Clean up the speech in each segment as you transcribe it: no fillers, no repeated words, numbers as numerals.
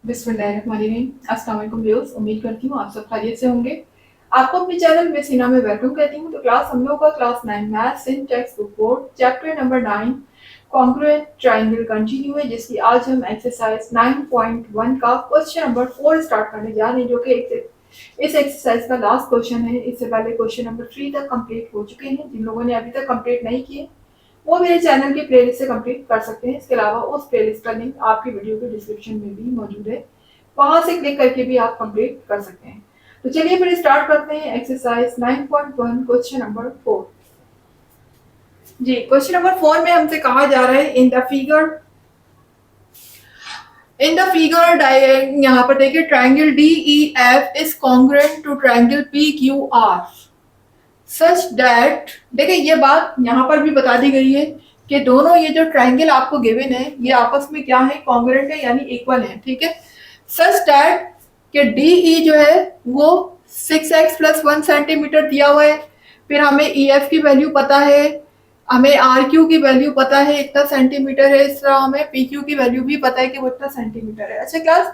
बिस्मिल्लाहिर्रहमानिर्रहीम। अस्सलाम वालेकुम व्यूअर्स, उम्मीद करती हूँ आप सब खैरियत से होंगे। आपको अपने चैनल में सीना में वेलकम कहती हूँ। तो क्लास हम लोग का क्लास 9 मैथ्स इन text book board chapter number 9 congruent triangle continue है, जिसकी आज हम एक्सरसाइज 9.1 का क्वेश्चन नंबर 4 स्टार्ट करने जा रहे हैं, जो कि इस एक्सरसाइज का लास्ट क्वेश्चन है। इससे पहले क्वेश्चन नंबर 3 तक कंप्लीट हो चुके हैं। जिन लोगों ने अभी तक कंप्लीट नहीं किए वो मेरे चैनल की प्लेलिस्ट से कंप्लीट कर सकते हैं। इसके अलावा उस प्लेलिस्ट का लिंक आपकी वीडियो के डिस्क्रिप्शन में भी मौजूद है, वहां से क्लिक करके भी आप कंप्लीट कर सकते हैं। तो चलिए फिर स्टार्ट करते हैं एक्सरसाइज 9.1 क्वेश्चन नंबर 4। जी, क्वेश्चन नंबर 4 में हमसे कहा जा रहा है इन द फिगर यहाँ पर देखिए triangle D E F is congruent to triangle P Q R such that, देखिए ये बात यहाँ पर भी बता दी गई है कि दोनों ये जो ट्राइंगल आपको गिवन है ये आपस में क्या है, कॉन्ग्रुएंट है यानी इक्वल है। ठीक है, सच दैट कि डी ई जो है वो 6x प्लस 1 सेंटीमीटर दिया हुआ है। फिर हमें ई एफ की वैल्यू पता है, हमें आर क्यू की वैल्यू पता है इतना सेंटीमीटर है, इस तरह हमें पी क्यू की वैल्यू भी पता है कि वो इतना सेंटीमीटर है। अच्छा क्लास,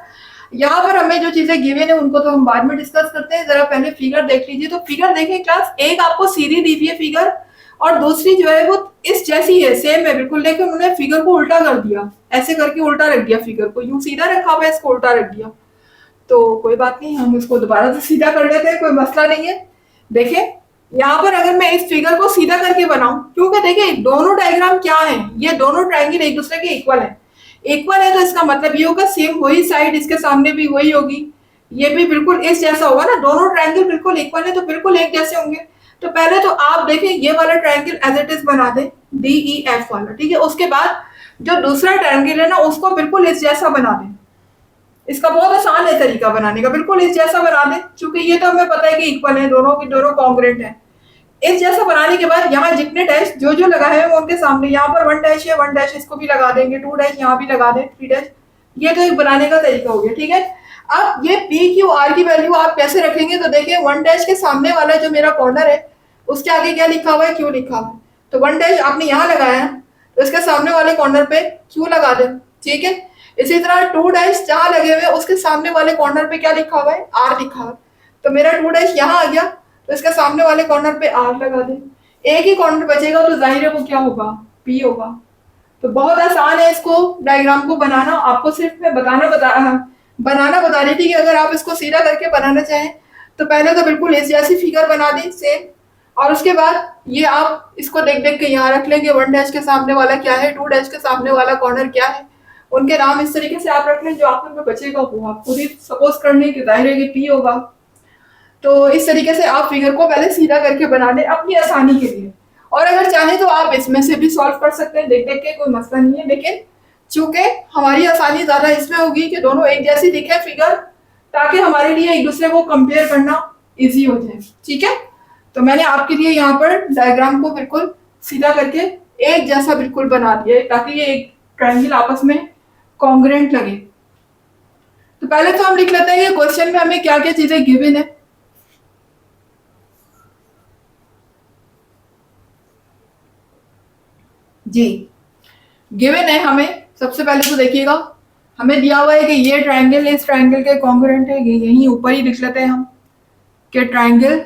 यहाँ पर हमें जो चीजें गिवन है उनको तो हम बाद में डिस्कस करते हैं। जरा पहले फिगर देख लीजिए। तो फिगर देखें क्लास, एक आपको सीधी दी हुई है फिगर और दूसरी जो है वो इस जैसी है, सेम है बिल्कुल, लेकिन उन्होंने फिगर को उल्टा कर दिया, ऐसे करके उल्टा रख दिया। फिगर को यूं सीधा रखा हुआ है, इसको उल्टा रख दिया। तो कोई बात नहीं, हम इसको दोबारा से सीधा कर लेते हैं, कोई मसला नहीं है। देखें यहाँ पर अगर मैं इस फिगर को सीधा करके बनाऊं, क्योंकि देखिए दोनों डायग्राम क्या है, ये दोनों ट्रायंगल एक दूसरे के इक्वल है। इक्वल है तो इसका मतलब ये होगा सेम वही साइड इसके सामने भी वही होगी, ये भी बिल्कुल इस जैसा होगा ना। दोनों ट्रायंगल बिल्कुल इक्वल है तो बिल्कुल एक जैसे होंगे। तो पहले तो आप देखें ये वाला ट्रायंगल एज इट इज बना दें, डी ई एफ वाला। ठीक है, उसके बाद जो दूसरा ट्रायंगल है ना उसको बिल्कुल इस जैसा बना दें। इसका बहुत आसान है तरीका बनाने का, बिल्कुल इस जैसा बना दें, क्योंकि ये तो हमें पता है कि इक्वल है, दोनों की दोनों कॉन्ग्रुएंट है। इस जैसा बनाने के बाद यहाँ जितने डैश जो जो लगाए हैं वो उनके सामने, यहाँ पर 1 डैश है, 1 डैश इसको भी लगा देंगे, 2 डैश यहाँ भी लगा दें, 3 डैश। ये तो एक बनाने का तरीका हो गया। ठीक है, अब ये पी क्यू आर की वैल्यू आप कैसे रखेंगे? तो देखिए 1 डैश के सामने वाला जो मेरा कॉर्नर है उसके आगे क्या लिखा हुआ है, क्यू लिखा हुआ है। तो 1 डैश आपने यहाँ लगाया तो इसके सामने वाले कॉर्नर पे क्यू लगा दें। ठीक है, इसी तरह 2 डैश जहाँ लगे हुए उसके सामने वाले कॉर्नर पे क्या लिखा हुआ है, आर लिखा हुआ है। तो मेरा 2 डैश यहाँ आ गया तो इसके सामने वाले कॉर्नर पे आर लगा दें। एक ही कॉर्नर बचेगा तो जाहिर है वो क्या होगा, पी होगा। तो बहुत आसान है इसको डायग्राम को बनाना। आपको सिर्फ मैं बनाना बता रही थी कि अगर आप इसको सीधा करके बनाना चाहें तो पहले तो बिल्कुल इस जैसी फिगर बना दी सेम, और उसके बाद ये आप इसको देख देख के यहाँ रख लेंगे 1 डैश के सामने वाला क्या है, 2 डैश के सामने वाला कॉर्नर क्या है, उनके नाम इस तरीके से आप रख लें, जो आपको बचेगा वो आप खुद ही सपोज कर लें कि जाहिर है कि पी होगा। तो इस तरीके से आप फिगर को पहले सीधा करके बना लें अपनी आसानी के लिए, और अगर चाहें तो आप इसमें से भी सॉल्व कर सकते हैं देख देख के, कोई मसला नहीं है। लेकिन चूंकि हमारी आसानी ज्यादा इसमें होगी कि दोनों एक जैसी दिखे फिगर, ताकि हमारे लिए एक दूसरे को कंपेयर करना इजी हो जाए। ठीक है, तो मैंने आपके लिए यहाँ पर डायग्राम को बिल्कुल सीधा करके एक जैसा बिल्कुल बना दिया है, ताकि ये एक ट्रायंगल आपस में कॉन्ग्रुएंट लगे। तो पहले तो हम लिख लेते हैं कि क्वेश्चन में हमें क्या क्या चीजें गिवन है। जी, गिवन है हमें, सबसे पहले तो देखिएगा हमें दिया हुआ है कि ये ट्रायंगल इस ट्रायंगल के कॉन्ग्रुएंट है। ये यहीं ऊपर ही लिख लेते हैं हम कि triangle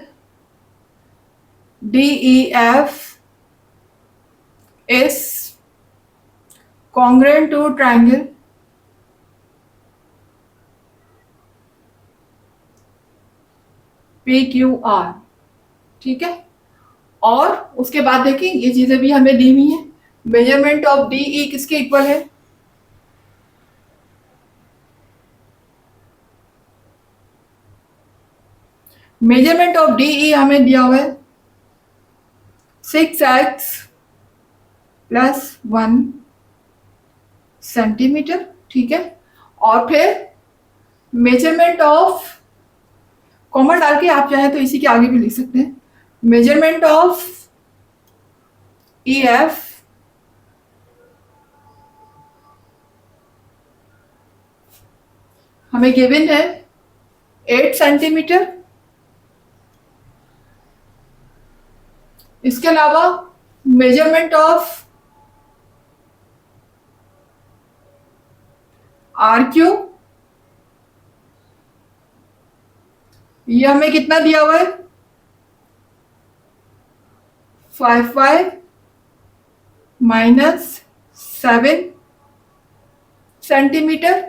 D E F is congruent to triangle P Q R. ठीक है, और उसके बाद देखिए ये चीजें भी हमें दी हुई है। मेजरमेंट ऑफ डी ई किसके इक्वल है, मेजरमेंट ऑफ डी ई हमें दिया हुआ है 6x प्लस 1 सेंटीमीटर। ठीक है, और फिर मेजरमेंट ऑफ, कॉमन डाल के आप चाहे तो इसी के आगे भी लिख सकते हैं, मेजरमेंट ऑफ ई एफ हमें गिवन है 8 सेंटीमीटर। इसके अलावा मेजरमेंट ऑफ आर क्यू ये हमें कितना दिया हुआ है, 5y माइनस 7 सेंटीमीटर।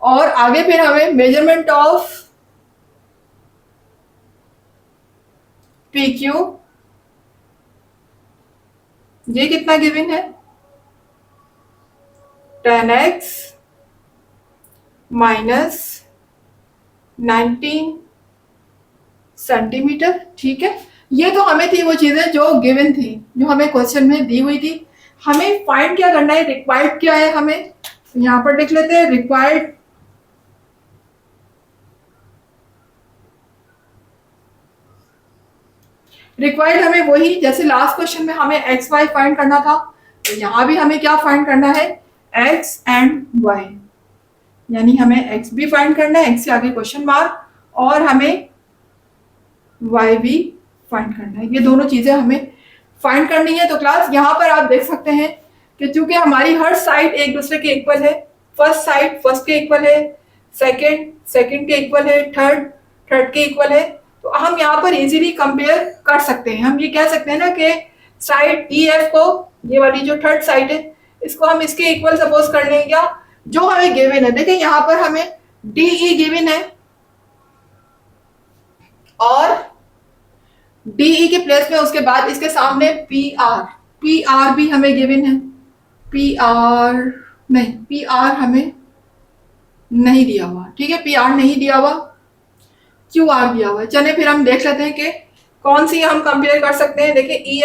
और आगे फिर हमें मेजरमेंट ऑफ पी क्यू, ये कितना गिवन है, 10x माइनस 19 सेंटीमीटर। ठीक है, ये तो हमें थी वो चीजें जो गिवन थी, जो हमें क्वेश्चन में दी हुई थी। हमें फाइंड क्या करना है, रिक्वायर्ड क्या है, हमें यहां पर लिख लेते हैं रिक्वायर्ड हमें वही जैसे लास्ट क्वेश्चन में हमें एक्स वाई फाइंड करना था, तो यहां भी हमें क्या फाइंड करना है, एक्स एंड वाई। यानी हमें एक्स भी फाइंड करना है, एक्स के आगे क्वेश्चन मार्क, और हमें वाई भी फाइंड करना है। ये दोनों चीजें हमें फाइंड करनी है। तो क्लास यहाँ पर आप देख सकते हैं कि चूंकि हमारी हर साइड एक दूसरे के इक्वल है, फर्स्ट साइड फर्स्ट के इक्वल है, सेकंड के इक्वल है, थर्ड के इक्वल है, तो हम यहाँ पर इजीली कंपेयर कर सकते हैं। हम ये कह सकते हैं ना कि साइड ई एफ को, ये वाली जो थर्ड साइड है, इसको हम इसके इक्वल सपोज कर लें, या जो हमें गिवन है, देखिए यहाँ पर हमें डी ई गिवन है, और डीई के प्लेस में उसके बाद इसके सामने पी आर भी हमें गिवन है। पी आर हमें नहीं दिया हुआ, ठीक है, पी आर नहीं दिया हुआ, क्यू आर दिया हुआ है। चले फिर हम देख लेते हैं कि कौन सी हम कंपेयर कर सकते हैं। देखिए ई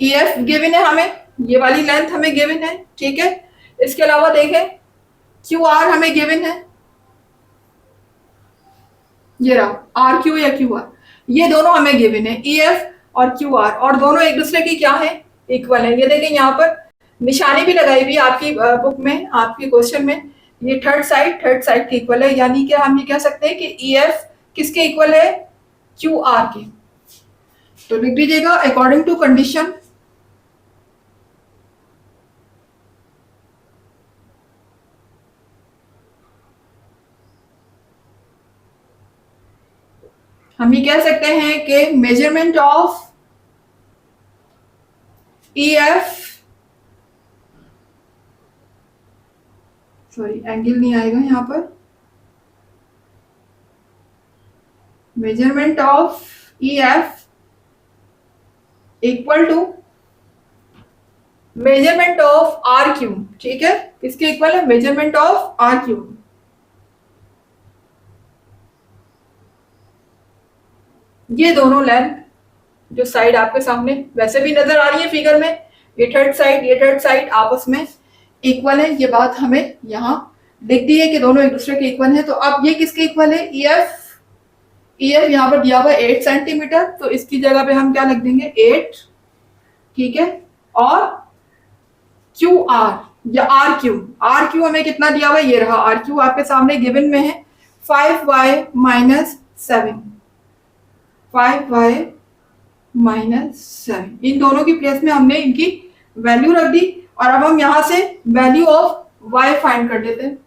एफ गिवन है हमें, ये वाली लेंथ हमें गिवन है, ठीक है। इसके अलावा देखें क्यू आर हमें गिवन है, ये रहा आर क्यू या क्यू आर, ये दोनों हमें गिवन है, ई एफ और क्यू आर, और दोनों एक दूसरे की क्या है, इक्वल है। ये देखें यहाँ पर निशानी भी लगाई हुई आपकी बुक में, आपके क्वेश्चन में, ये थर्ड साइड की इक्वल है। यानी कि हम ये कह सकते हैं कि ई एफ किसके इक्वल है, क्यू आर के। तो लिख दीजिएगा अकॉर्डिंग टू कंडीशन हम ये कह सकते हैं कि measurement of E F, sorry angle नहीं आएगा यहाँ पर, measurement of E F equal to measurement of R Q, ठीक है, किसके इक्वल है, मेजरमेंट ऑफ आर क्यू। ये दोनों लेंथ जो साइड आपके सामने वैसे भी नजर आ रही है फिगर में, ये थर्ड साइड आपस में इक्वल है, ये बात हमें यहाँ दिख दी है कि दोनों एक दूसरे के इक्वल है। तो अब ये किसके इक्वल है, ई एफ यहाँ पर दिया हुआ है 8 सेंटीमीटर, तो इसकी जगह पे हम क्या लिख देंगे 8, ठीक है। और क्यू आर या आर क्यू हमें कितना दिया हुआ है, ये रहा आर क्यू आपके सामने गिवन में है 5y माइनस 7, 5y माइनस 7, इन दोनों की प्लेस में हमने इनकी वैल्यू रख दी। और अब हम यहाँ से वैल्यू ऑफ y फाइंड कर लेते हैं।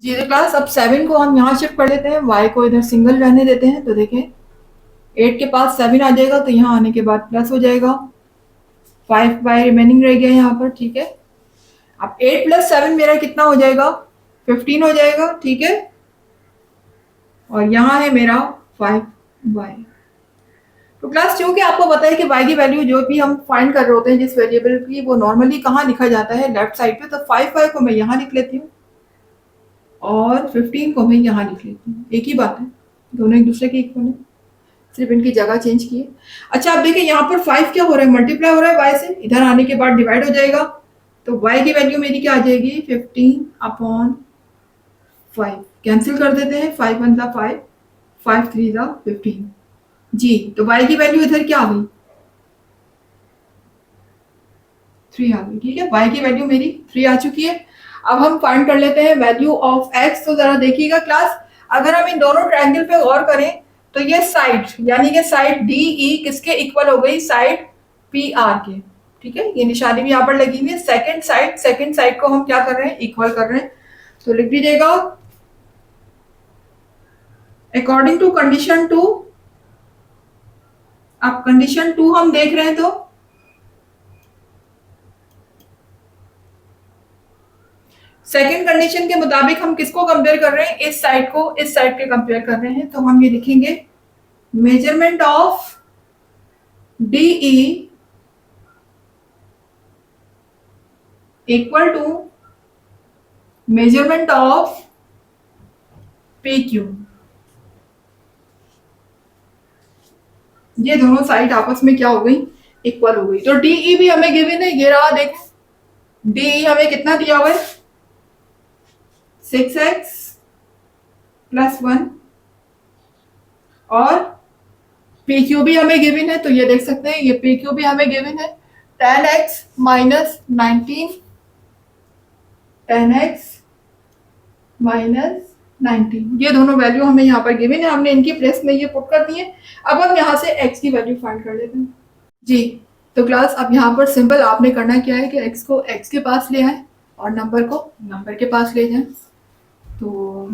जी क्लास, अब 7 को हम यहाँ शिफ्ट कर लेते हैं, y को इधर सिंगल रहने देते हैं। तो देखें 8 के पास 7 आ जाएगा, तो यहाँ आने के बाद प्लस हो जाएगा, 5y रिमेनिंग रह गया यहाँ पर, ठीक है। अब 8 प्लस 7 मेरा कितना हो जाएगा, 15 हो जाएगा, ठीक है। और यहाँ है मेरा 5y। तो क्लास क्योंकि आपको पता है कि y की वैल्यू जो भी हम फाइंड कर रहे होते हैं जिस वेरिएबल की, वो नॉर्मली कहाँ लिखा जाता है, लेफ्ट साइड पे। तो 5y को मैं यहाँ लिख लेती हूँ और 15 को मैं यहाँ लिख लेती हूँ, एक ही बात है, दोनों एक दूसरे के इक्वल है, सिर्फ इनकी जगह चेंज की है। अच्छा आप देखिए यहाँ पर 5 क्या हो रहा है, मल्टीप्लाई हो रहा है y से, इधर आने के बाद डिवाइड हो जाएगा, तो y की वैल्यू मेरी क्या आ जाएगी, 15/5। कैंसिल कर देते हैं, 5 1 5, 5 3 15 जी। तो y की वैल्यू इधर क्या आ गई, 3 आ गई, ठीक है। y की वैल्यू मेरी 3 आ चुकी है। अब हम फाइंड कर लेते हैं वैल्यू ऑफ x। तो जरा देखिएगा क्लास, अगर हम इन दोनों ट्रायंगल पे गौर करें तो ये साइड, यानी कि साइड डी ई किसके इक्वल हो गई, साइड पी आर के, ठीक है। ये निशानी भी यहाँ पर लगी हुई है, सेकंड साइड को हम क्या कर रहे हैं, इक्वल कर रहे हैं। तो लिख दीजिएगा अकॉर्डिंग टू कंडीशन 2, अब कंडीशन 2 हम देख रहे हैं तो सेकेंड कंडीशन के मुताबिक हम किसको कंपेयर कर रहे हैं, इस साइड को इस साइड के कंपेयर कर रहे हैं। तो हम ये लिखेंगे measurement of DE equal to measurement of PQ। ये दोनों साइड आपस में क्या हो गई, इक्वल हो गई। तो DE भी हमें गिवन है, ये रहा देख, DE हमें कितना दिया हुआ है 6x + 1 और PQ भी हमें गिवन है। तो ये देख सकते हैं, ये PQ भी हमें गिवन है 10x - 19, 10x - 19, ये दोनों वैल्यू हमें यहाँ पर गिवन है, हमने इनकी प्लेस में ये पुट कर दी है। अब हम यहाँ से x की वैल्यू फाइंड कर लेते हैं जी। तो क्लास अब यहाँ पर सिंपल आपने करना क्या है कि x को x के पास ले आए और नंबर को नंबर के पास ले जाएं। तो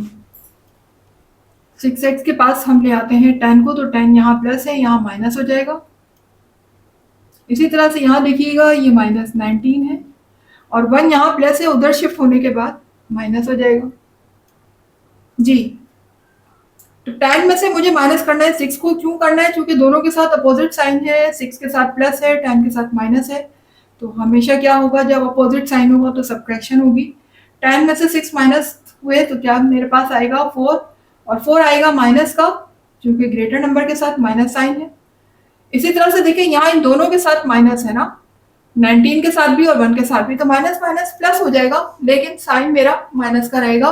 6x के पास हम ले आते हैं 10 को, तो 10 यहाँ प्लस है, यहाँ माइनस हो जाएगा। इसी तरह से यहाँ देखिएगा ये -19 है और 1 यहाँ प्लस है, उधर शिफ्ट होने के बाद माइनस हो जाएगा जी। तो 10 में से मुझे माइनस करना है 6 को, क्यों करना है, क्योंकि दोनों के साथ अपोजिट साइन है, 6 के साथ प्लस है, 10 के साथ माइनस है। तो हमेशा क्या होगा, जब अपोजिट साइन होगा तो सब्ट्रैक्शन होगी। 10 में से 6 माइनस हुए तो क्या मेरे पास आएगा 4, और 4 आएगा माइनस का, क्योंकि ग्रेटर नंबर के साथ माइनस साइन है। इसी तरह से देखिए यहाँ इन दोनों के साथ माइनस है ना, 19 के साथ भी और 1 के साथ भी, तो माइनस माइनस प्लस हो जाएगा, लेकिन साइन मेरा माइनस का रहेगा।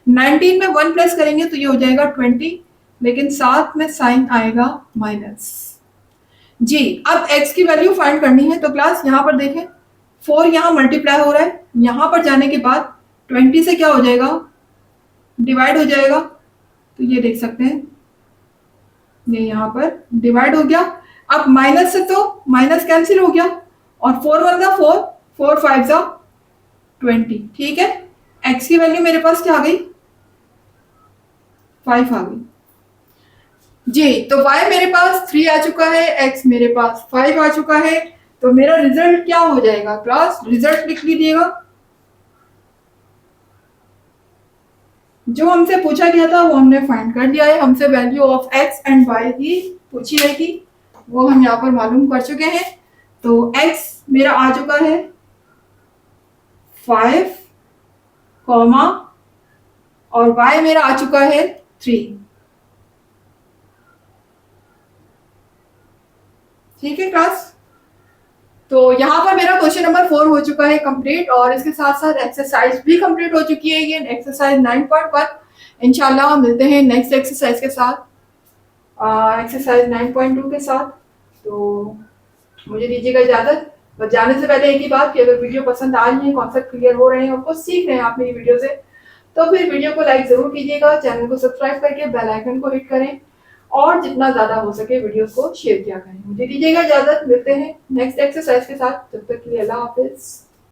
19 में 1 प्लस करेंगे तो ये हो जाएगा 20, लेकिन साथ में साइन आएगा माइनस जी। अब x की वैल्यू फाइंड करनी है। तो क्लास यहाँ पर देखें 4 यहाँ मल्टीप्लाई हो रहा है, यहाँ पर जाने के बाद 20 से क्या हो जाएगा, डिवाइड हो जाएगा। तो ये देख सकते हैं ये यहाँ पर डिवाइड हो गया। अब माइनस से तो माइनस कैंसिल हो गया और 4 1 जा 4, 4 5 जा 20, ठीक है। x की वैल्यू मेरे पास क्या आ गई, 5 आ गई जी। तो y मेरे पास 3 आ चुका है, x मेरे पास 5 आ चुका है। तो मेरा रिजल्ट क्या हो जाएगा क्लास, रिजल्ट लिख लीजिएगा। जो हमसे पूछा गया था वो हमने फाइंड कर लिया है, हमसे value of x and y ही पूछी है कि वो हम यहाँ पर मालूम कर चुके हैं। तो x मेरा आ चुका है 5, और y मेरा आ चुका है 3, ठीक है क्लास। तो यहाँ पर मेरा क्वेश्चन नंबर 4 हो चुका है कंप्लीट, और इसके साथ साथ एक्सरसाइज भी कंप्लीट हो चुकी है, ये एक्सरसाइज 9.1। इंशाल्लाह मिलते हैं नेक्स्ट एक्सरसाइज के साथ, एक्सरसाइज 9.2 के साथ। तो मुझे दीजिएगा इजाजत। बस जाने से पहले एक ही बात कि अगर वीडियो पसंद आ रही है, कॉन्सेप्ट क्लियर हो रहे हैं और कुछ सीख रहे हैं आप मेरी वीडियो से, तो फिर वीडियो को लाइक जरूर कीजिएगा, चैनल को सब्सक्राइब करके बेल आइकन को हिट करें और जितना ज्यादा हो सके वीडियोस को शेयर किया करें। मुझे दीजिएगा इजाजत, मिलते हैं नेक्स्ट एक्सरसाइज के साथ, तब तक के लिए अल्लाह हाफिज।